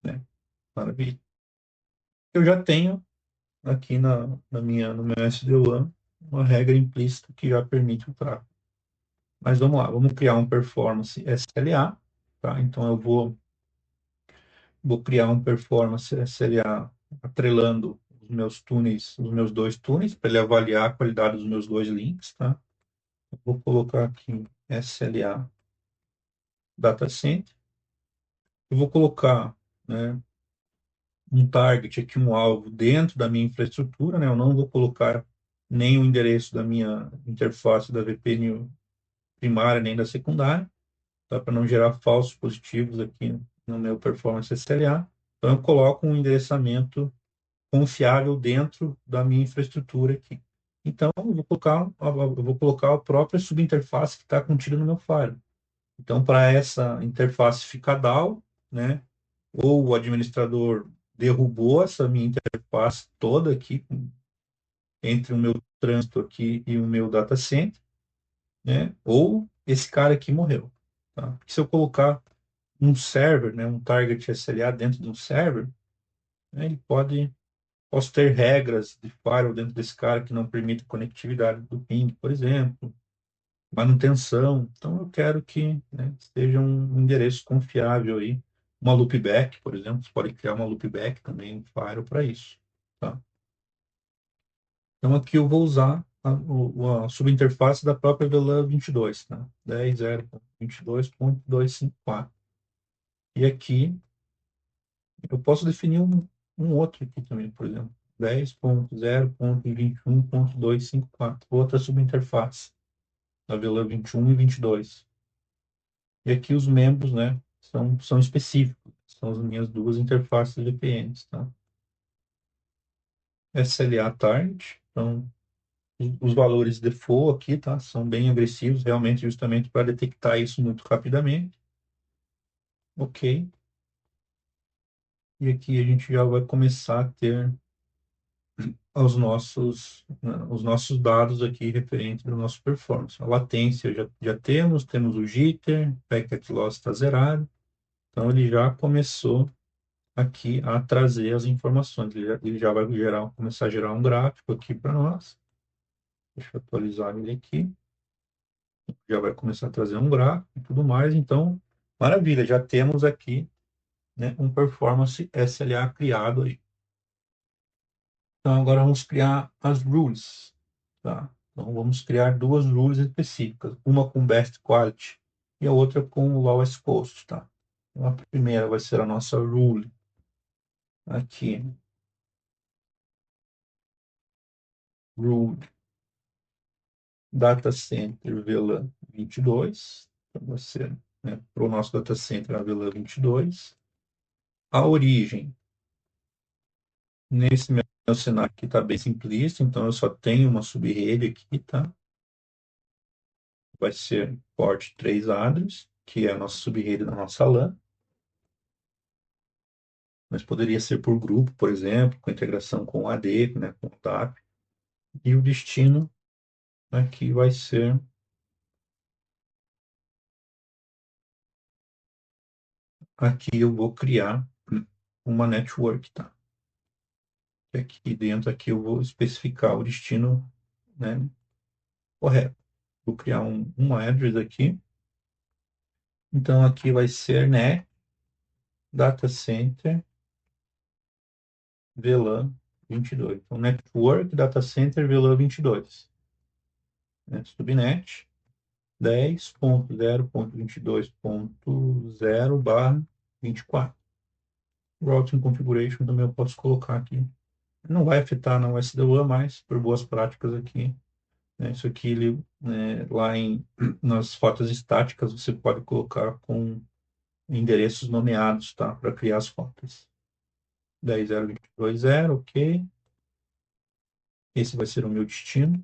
né? Maravilha. Eu já tenho aqui no meu SD-WAN uma regra implícita que já permite o tráfego. Mas vamos lá, vamos criar um performance SLA, tá? Então eu vou criar um performance SLA atrelando os meus túneis, os meus dois túneis, para ele avaliar a qualidade dos meus dois links, tá? Eu vou colocar aqui SLA Data Center. Eu vou colocar, né, um target aqui, um alvo dentro da minha infraestrutura, né? Eu não vou colocar nem o endereço da minha interface da VPN primária nem da secundária, tá? Para não gerar falsos positivos aqui no meu performance SLA. Então eu coloco um endereçamento confiável dentro da minha infraestrutura aqui. Então, eu vou colocar a própria subinterface que está contida no meu firewall. Então, para essa interface ficar down, né, ou o administrador derrubou essa minha interface toda aqui, entre o meu trânsito aqui e o meu data center, né, ou esse cara aqui morreu. Tá? Porque se eu colocar um server, né, um target SLA dentro de um server, né, posso ter regras de firewall dentro desse cara que não permitem conectividade do ping, por exemplo, manutenção. Então, eu quero que, né, seja um endereço confiável aí. Uma loopback, por exemplo, você pode criar uma loopback também no firewall para isso. Tá? Então, aqui eu vou usar a subinterface da própria VLAN 22, tá? 10.0.22.254. E aqui eu posso definir um outro aqui também, por exemplo. 10.0.21.254, outra subinterface, da VLAN 21 e 22. E aqui os membros, né, são específicos, são as minhas duas interfaces VPNs, tá? SLA target, então os valores default aqui, tá, são bem agressivos, realmente, justamente para detectar isso muito rapidamente. Ok. E aqui a gente já vai começar a ter os nossos dados aqui referentes do nosso performance. A latência já temos o jitter, packet loss está zerado, então ele já começou aqui a trazer as informações. Ele já vai começar a gerar um gráfico aqui para nós. Deixa eu atualizar ele aqui. Já vai começar a trazer um gráfico e tudo mais. Então, maravilha, já temos aqui, né, um performance SLA criado aí. Então, agora vamos criar as rules, tá? Então, vamos criar duas rules específicas, uma com best quality e a outra com lowest cost, tá? Então, a primeira vai ser a nossa rule aqui, rule data center VLAN 22, para você, né, para o nosso data center a VLAN 22. A origem Nesse meu cenário aqui está bem simplista, então eu só tenho uma sub-rede aqui, tá? Vai ser port 3 address, que é a nossa sub-rede da nossa LAN, mas poderia ser por grupo, por exemplo, com integração com o AD, né, com o TAP, e o destino aqui vai ser, aqui eu vou criar uma network, tá? Aqui dentro aqui eu vou especificar o destino, né, correto. Vou criar um address aqui, então aqui vai ser net data center VLAN 22. Então, Network Data Center VLAN 22. Né? Subnet 10.0.22.0/24. Routing Configuration também eu posso colocar aqui. Não vai afetar na SD-WAN, mas por boas práticas aqui. Né? Isso aqui, lá nas rotas estáticas, você pode colocar com endereços nomeados, tá? Para criar as rotas. 10.0.22.0, ok. Esse vai ser o meu destino.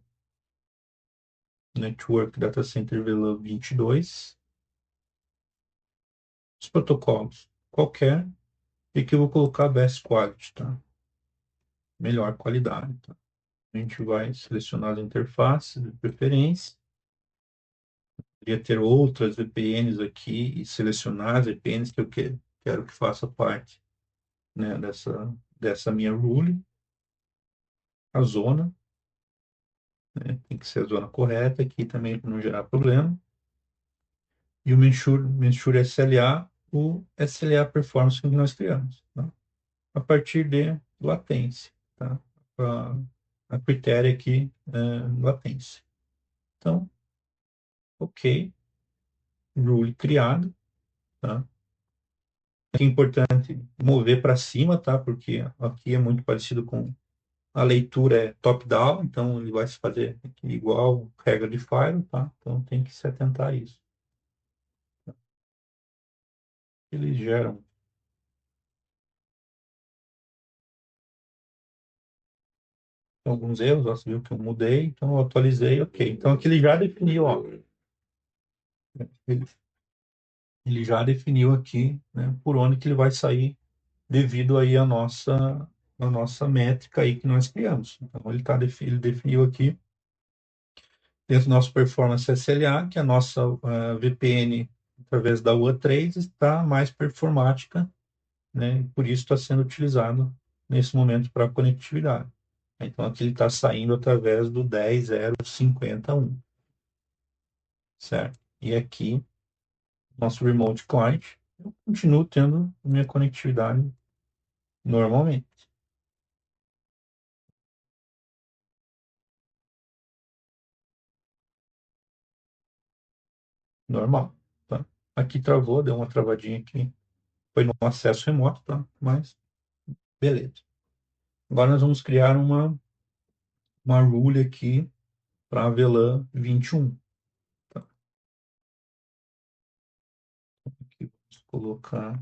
Network Data Center VLAN 22. Os protocolos, qualquer, e que eu vou colocar Best Quality, tá? Melhor qualidade, tá? A gente vai selecionar as interfaces de preferência. Poderia ter outras VPNs aqui e selecionar as VPNs que eu quero que faça parte, né, dessa minha rule. A zona, né, tem que ser a zona correta aqui também para não gerar problema. E o Mensure SLA, o SLA Performance que nós criamos, tá? A partir de latência, tá? A critério aqui é latência. Então, ok, rule criado, tá? É importante mover para cima, tá? Porque aqui é muito parecido com a leitura é top-down, então ele vai se fazer aqui igual regra de Firewall, tá? Então tem que se atentar a isso. Eles geram alguns erros, ó, você viu que eu mudei, então eu atualizei, ok. Então aqui ele já definiu, ó, ele, ele já definiu aqui, né, por onde que ele vai sair devido aí à nossa métrica aí que nós criamos. Então ele definiu aqui dentro do nosso performance SLA que a nossa VPN através da UA3 está mais performática, né? E por isso está sendo utilizado nesse momento para conectividade. Então aqui ele está saindo através do 10.0.51, certo? E aqui nosso remote client eu continuo tendo minha conectividade normalmente, normal, tá? Aqui travou, deu uma travadinha aqui, foi no acesso remoto, tá? Mas beleza. Agora nós vamos criar uma rule aqui para a VLAN 21. Tá? Aqui vamos colocar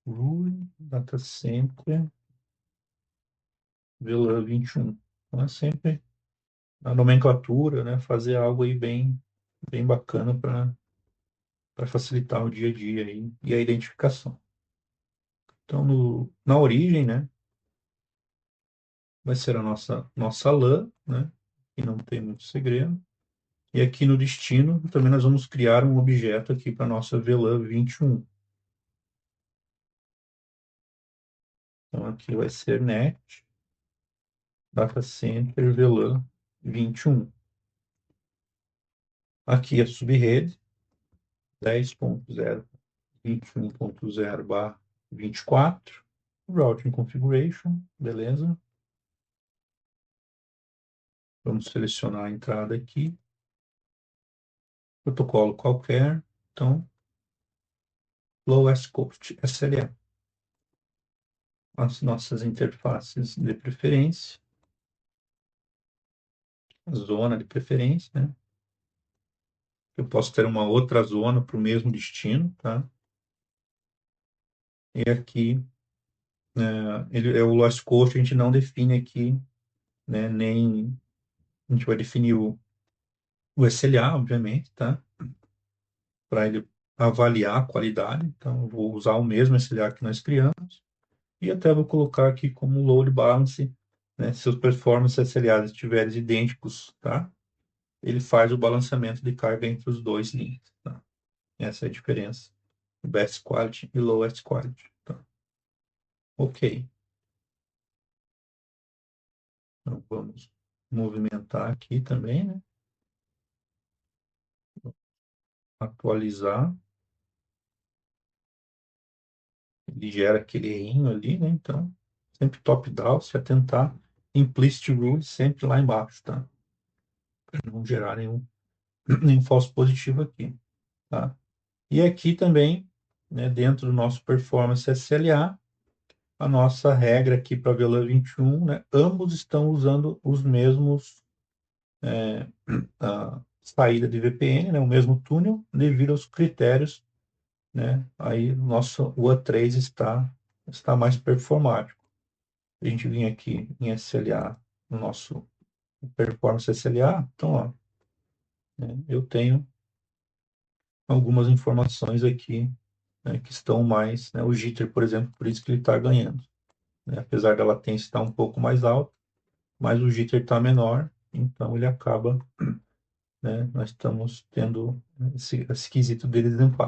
rule data center VLAN 21. Então é sempre a nomenclatura, né? Fazer algo aí bem bacana para facilitar o dia a dia aí, e a identificação. Então, na origem, né? Vai ser a nossa LAN, né? E não tem muito segredo. E aqui no destino, também nós vamos criar um objeto aqui para a nossa VLAN 21. Então, aqui vai ser net data center VLAN 21. Aqui a subrede 10.0.21.0/24. Routing configuration, beleza. Vamos selecionar a entrada aqui. Protocolo qualquer. Então, lowest cost SLA. As nossas interfaces de preferência. A zona de preferência, né? Eu posso ter uma outra zona para o mesmo destino, tá? E aqui o lost cost a gente não define aqui, né? Nem a gente vai definir o SLA, obviamente, tá? Para ele avaliar a qualidade. Então, eu vou usar o mesmo SLA que nós criamos e até vou colocar aqui como load balance, né? Se os performance SLAs estiverem idênticos, tá? Ele faz o balanceamento de carga entre os dois links, tá? Essa é a diferença. Best quality e lowest quality, tá? Ok. Então, vamos movimentar aqui também, né? Atualizar. Ele gera aquele errinho ali, né? Então, sempre top-down, se atentar. Implicit rule sempre lá embaixo, tá? Para não gerar nenhum falso positivo aqui, tá? E aqui também, né, dentro do nosso performance SLA, a nossa regra aqui para VLAN 21, né? Ambos estão usando os mesmos saída de VPN, né? O mesmo túnel, devido aos critérios, né? Aí o nosso UA3 está mais performático. A gente vinha aqui em SLA, no nosso Performance SLA, então, ó, né, eu tenho algumas informações aqui, né, que estão mais, né, o jitter, por exemplo, por isso que ele está ganhando, né, apesar da latência estar um pouco mais alta, mas o jitter está menor, então ele acaba, né, nós estamos tendo esse quesito de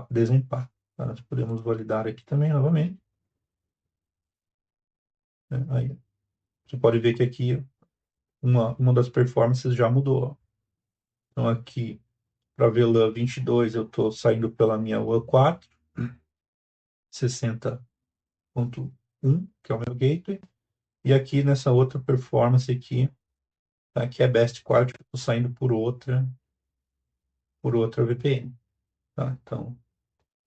desempate. Tá? Nós podemos validar aqui também, novamente, né, aí você pode ver que aqui uma das performances já mudou, ó. Então aqui para VLAN 22 eu estou saindo pela minha UA 4, 60.1, que é o meu gateway. E aqui nessa outra performance aqui, tá, que é Best Quality, eu estou saindo por outra VPN. Tá? Então,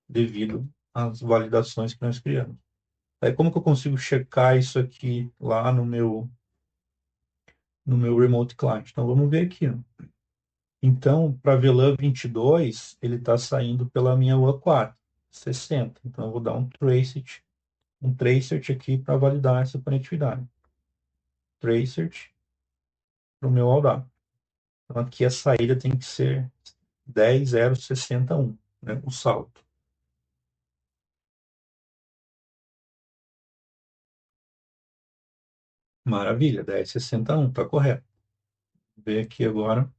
devido às validações que nós criamos. Aí como que eu consigo checar isso aqui lá no meu Remote Client? Então, vamos ver aqui, ó. Então, para VLAN 22, ele está saindo pela minha UA 4, 60. Então, eu vou dar um tracert aqui para validar essa conectividade. Tracert para o meu AUDA. Então, aqui a saída tem que ser 10.061, né? O salto. Maravilha, 10.061, está correto. Vou ver aqui agora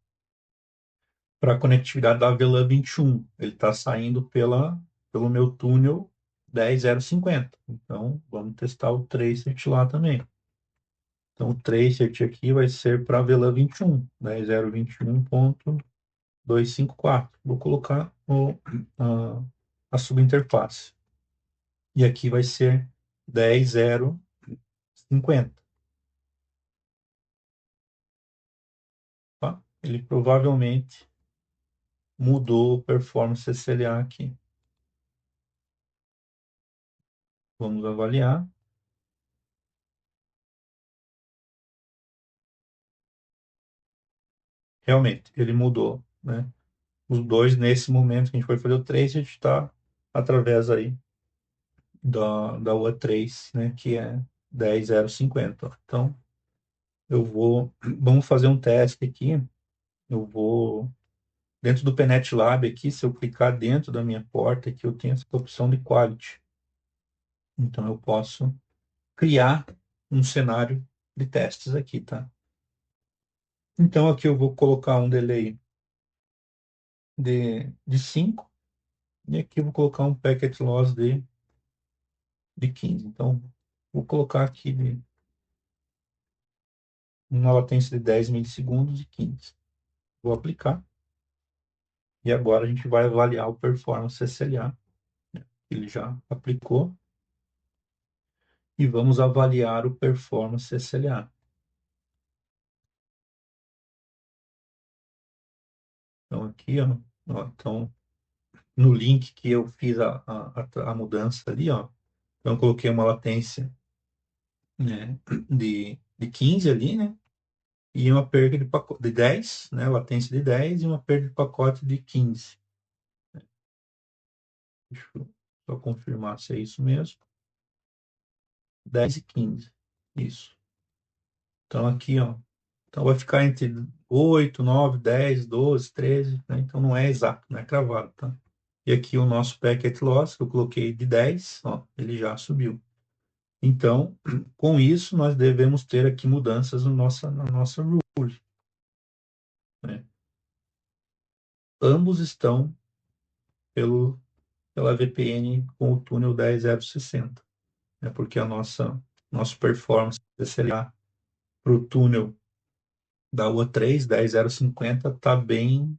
para a conectividade da VLAN 21. Ele está saindo pelo meu túnel 10.050. Então, vamos testar o tracert lá também. Então, o tracert aqui vai ser para a VLAN 21, 10.021.254. Vou colocar a subinterface. E aqui vai ser 10.050. Tá? Ele provavelmente mudou o performance SLA aqui. Vamos avaliar. Realmente, ele mudou, né? Os dois, nesse momento que a gente foi fazer o trace, a gente está através aí da UA3, né? Que é 10.050. Então, vamos fazer um teste aqui. Eu vou, dentro do Penet Lab aqui, se eu clicar dentro da minha porta aqui, eu tenho essa opção de Quality. Então, eu posso criar um cenário de testes aqui, tá? Então, aqui eu vou colocar um delay de 5 e aqui eu vou colocar um packet loss de 15. Então, vou colocar aqui uma latência de 10 milissegundos e 15. Vou aplicar e agora a gente vai avaliar o performance SLA. Ele já aplicou e vamos avaliar o performance SLA. Então, aqui, ó, então, no link que eu fiz a mudança ali, ó, então eu coloquei uma latência, né, de 15 ali, né, e uma perda de 10, né, latência de 10 e uma perda de pacote de 15. Deixa eu só confirmar se é isso mesmo. 10 e 15. Isso. Então aqui, ó. Então vai ficar entre 8, 9, 10, 12, 13, né? Então não é exato, não é cravado, tá? E aqui o nosso packet loss, que eu coloquei de 10, ó, ele já subiu. Então, com isso, nós devemos ter aqui mudanças na nossa rule, né? Ambos estão pela VPN com o túnel 10060, né? Porque nosso performance SLA para o túnel da UA3, 10050, tá bem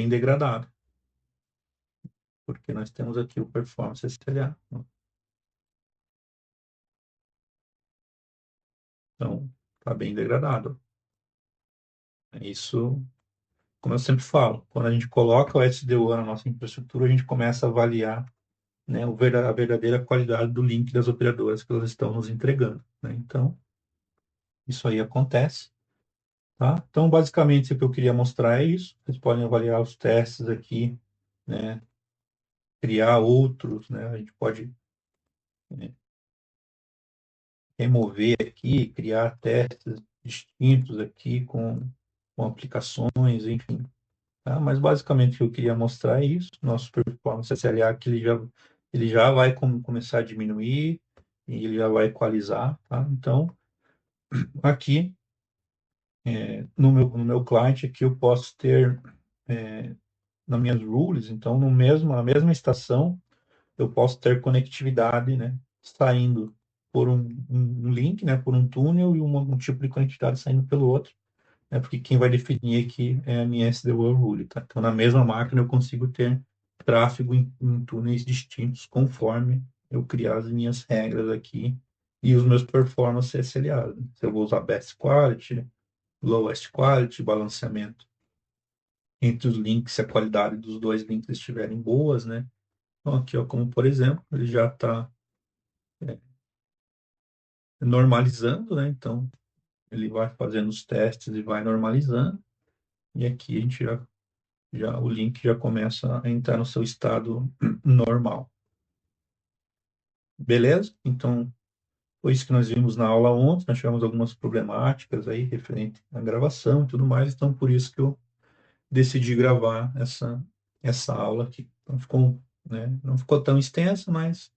degradado, porque nós temos aqui o performance SLA, né? Então, tá bem degradado. Isso, como eu sempre falo, quando a gente coloca o SDO na nossa infraestrutura, a gente começa a avaliar, né, a verdadeira qualidade do link das operadoras que elas estão nos entregando, né? Então, isso aí acontece, tá? Então, basicamente, o que eu queria mostrar é isso. Vocês podem avaliar os testes aqui, né? Criar outros, né? A gente pode, né, remover aqui, criar testes distintos aqui com aplicações, enfim. Tá? Mas basicamente o que eu queria mostrar é isso. Nosso performance SLA que ele já vai começar a diminuir e ele já vai equalizar. Tá? Então, aqui no meu cliente aqui eu posso ter nas minhas rules, então na mesma estação eu posso ter conectividade, né, saindo por um link, né, por um túnel e um tipo de conectividade saindo pelo outro, né, porque quem vai definir aqui é a minha SDO rule, tá? Então na mesma máquina eu consigo ter tráfego em túneis distintos conforme eu criar as minhas regras aqui e os meus performance SLAs, né? Se eu vou usar best quality, lowest quality, balanceamento entre os links, se a qualidade dos dois links estiverem boas, né? Então, aqui, ó, como por exemplo, ele já está normalizando, né? Então, ele vai fazendo os testes e vai normalizando. E aqui a gente o link já começa a entrar no seu estado normal. Beleza? Então, foi isso que nós vimos na aula ontem. Nós tivemos algumas problemáticas aí referente à gravação e tudo mais. Então, por isso que eu decidi gravar essa aula aqui. Então, né, não ficou tão extensa, mas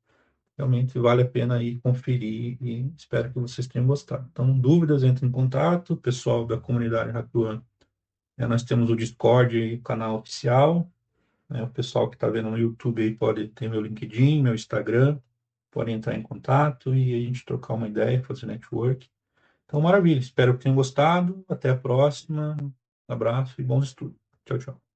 realmente vale a pena aí conferir e espero que vocês tenham gostado. Então, dúvidas, entre em contato. Pessoal da comunidade Hactuan, nós temos o Discord e o canal oficial, né? O pessoal que está vendo no YouTube aí pode ter meu LinkedIn, meu Instagram, pode entrar em contato e a gente trocar uma ideia, fazer network. Então, maravilha. Espero que tenham gostado. Até a próxima. Um abraço e bons estudos. Tchau, tchau.